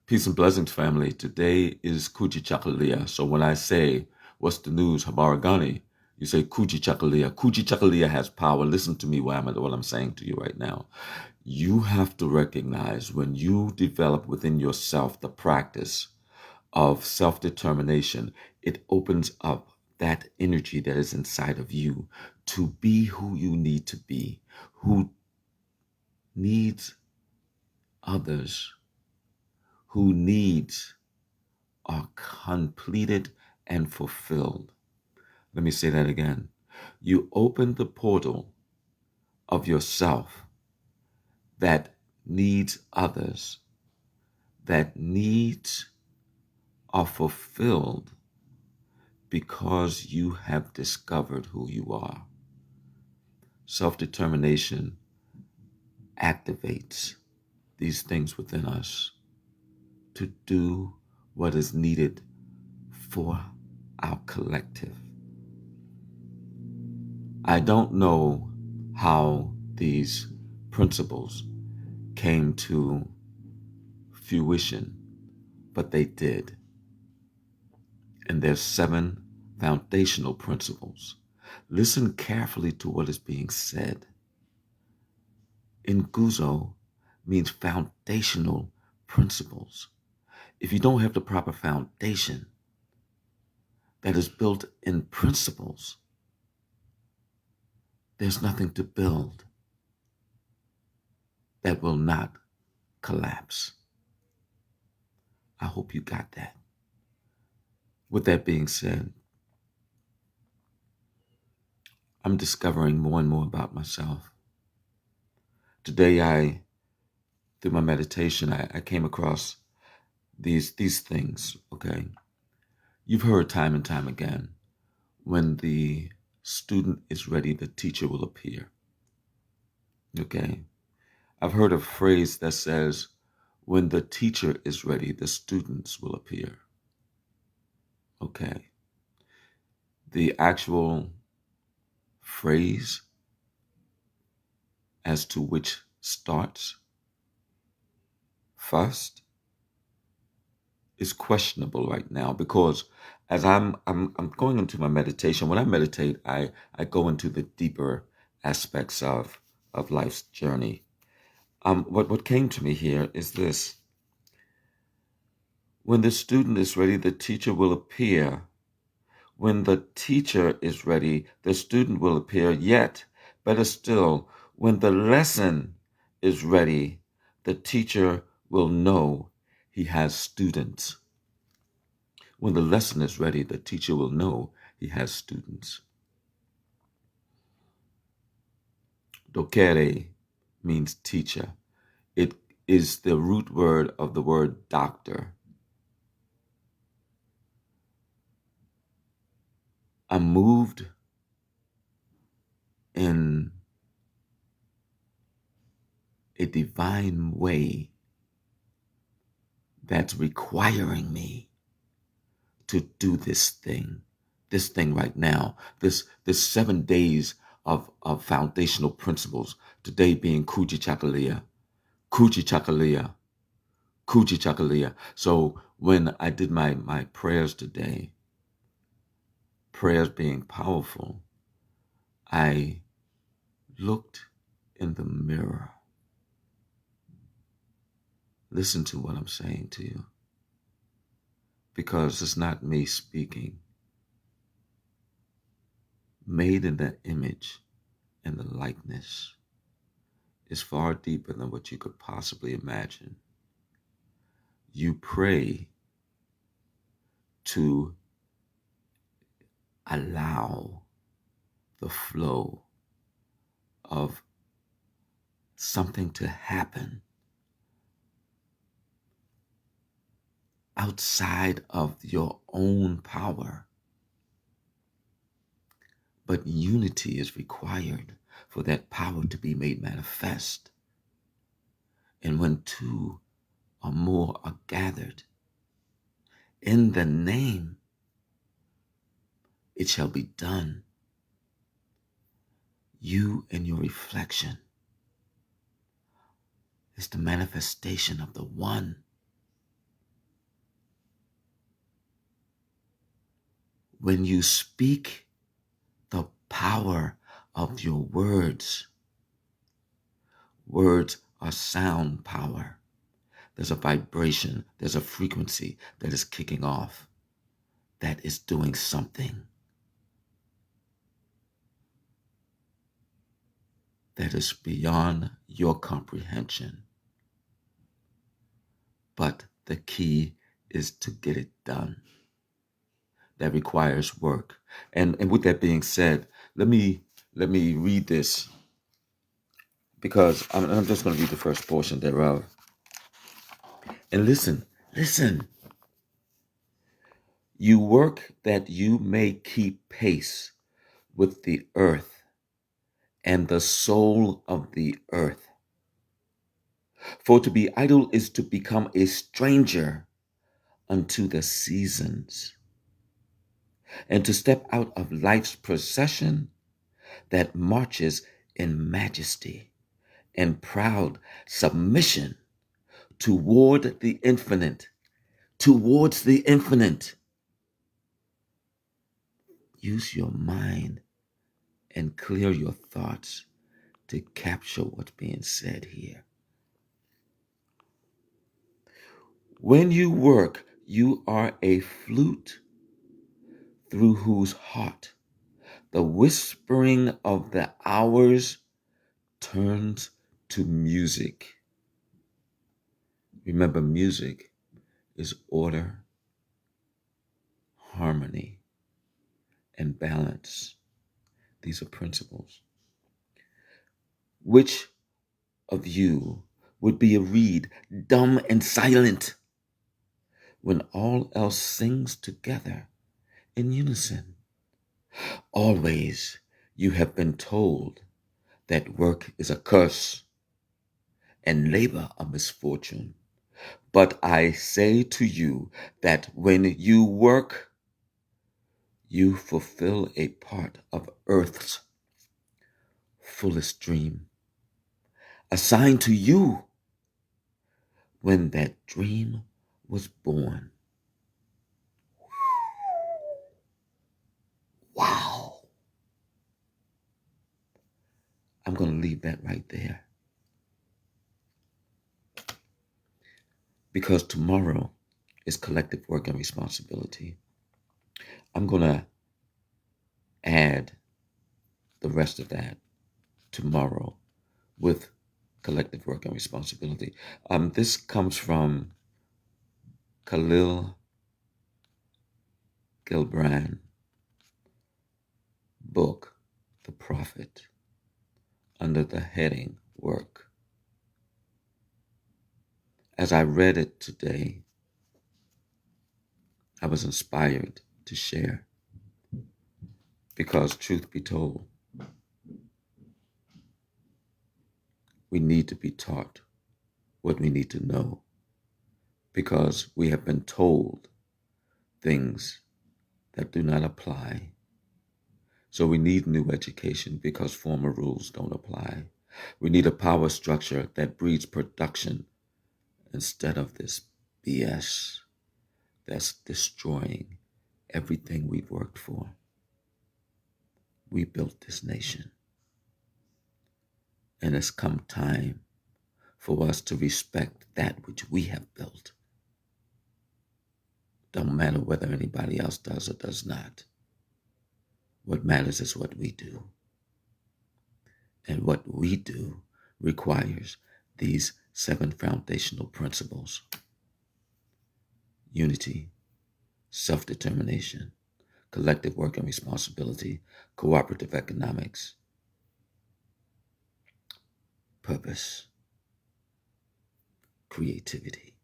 Peace and blessings, family. Today is Kuji Chakalia. So when I say, what's the news, Habaragani, you say Kuji Chakalia. Kuji Chakalia has power. Listen to me what I'm saying to you right now. You have to recognize when you develop within yourself the practice of self-determination, it opens up that energy that is inside of you to be who you need to be, who needs others, who needs are completed and fulfilled. Let me say that again. You open the portal of yourself that needs others, that needs are fulfilled because you have discovered who you are. Self-determination activates these things within us to do what is needed for our collective. I don't know how these principles came to fruition, but they did. And there's 7 foundational principles. Listen carefully to what is being said. Nguzo means foundational principles. If you don't have the proper foundation that is built in principles, there's nothing to build that will not collapse. I hope you got that. With that being said, I'm discovering more and more about myself. Today, through my meditation, I came across these things, okay? You've heard time and time again, when the student is ready, the teacher will appear, okay? I've heard a phrase that says, when the teacher is ready, the students will appear, okay? The actual phrase as to which starts first is questionable right now, because as I'm going into my meditation, when I meditate, I go into the deeper aspects of life's journey. What came to me here is this: when the student is ready, the teacher will appear. When the teacher is ready, the student will appear. Yet, better still, when the lesson is ready, the teacher will know he has students. When the lesson is ready, the teacher will know he has students. Docere means teacher. It is the root word of the word doctor. I'm moved in a divine way that's requiring me to do this thing right now, this 7 days of foundational principles, today being Kuji Chakalia, Kuji Chakalia, Kuji Chakalia. So when I did my prayers today, prayers being powerful, I looked in the mirror. Listen to what I'm saying to you, because it's not me speaking. Made in the image and the likeness is far deeper than what you could possibly imagine. You pray to allow the flow of something to happen outside of your own power. But unity is required for that power to be made manifest. And when 2 or more are gathered in the name, it shall be done. You and your reflection is the manifestation of the one. When you speak the power of your words, words are sound power. There's a vibration, there's a frequency that is kicking off, that is doing something that is beyond your comprehension. But the key is to get it done. That requires work. And with that being said, let me read this, because I'm just going to read the first portion thereof. And listen. You work that you may keep pace with the earth and the soul of the earth. For to be idle is to become a stranger unto the seasons, and to step out of life's procession that marches in majesty and proud submission toward the infinite, towards the infinite. Use your mind and clear your thoughts to capture what's being said here. When you work, you are a flute through whose heart the whispering of the hours turns to music. Remember, music is order, harmony, and balance. These are principles. Which of you would be a reed, dumb and silent, when all else sings together in unison? Always you have been told that work is a curse and labor a misfortune. But I say to you that when you work, you fulfill a part of earth's fullest dream, assigned to you when that dream was born. Wow. I'm going to leave that right there, because tomorrow is collective work and responsibility. I'm going to add the rest of that tomorrow with collective work and responsibility. This comes from Khalil Gibran book, The Prophet, under the heading Work. As I read it today, I was inspired to share, because truth be told, we need to be taught what we need to know, because we have been told things that do not apply. So we need new education, because former rules don't apply. We need a power structure that breeds production instead of this BS that's destroying everything we've worked for. We built this nation, and it's come time for us to respect that which we have built. Don't matter whether anybody else does or does not. What matters is what we do. And what we do requires these 7 foundational principles: unity, self-determination, collective work and responsibility, cooperative economics, purpose, creativity,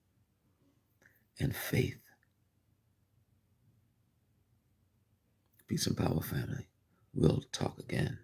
and faith. Peace and power, family. We'll talk again.